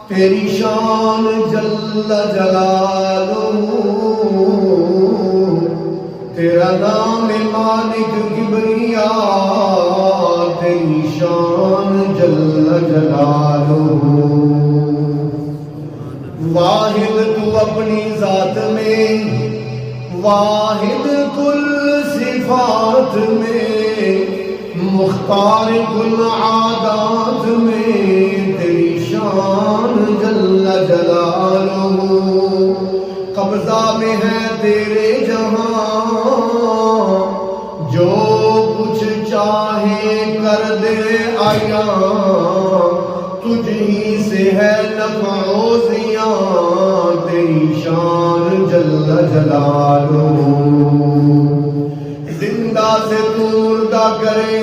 تیری شان جل جلالہ، تیرا نام مالک کبریا، تیری شان جل جلالہ۔ واحد تو اپنی ذات میں، واحد کل صفات میں، مختار کل عادات میں، تیری شان جل جلالہ۔ قبضہ میں ہے تیرے جہاں، جو کچھ چاہے کر دے عیاں، تجھ ہی سے ہے نفع و زیاں، تیری شان جل جلالہ۔ زندہ سے تو مردہ کرے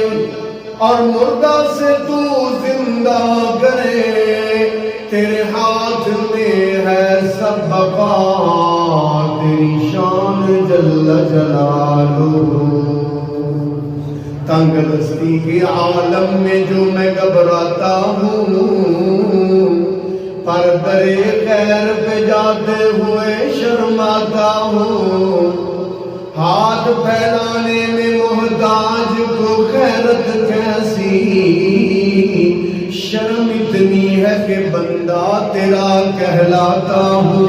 اور مردہ سے تو زندہ کرے، تیرے ہاتھ میں ہے سب بقا، تیری شان جل جلالہ۔ تنگ دستی کے عالم میں جو میں گھبراتا ہوں، پر درے خیر پہ جاتے ہوئے شرماتا ہوں، ہاتھ پھیلانے میں محتاج کو خیرت کیسی، شرم اتنی ہے کہ بندہ تیرا کہلاتا ہوں۔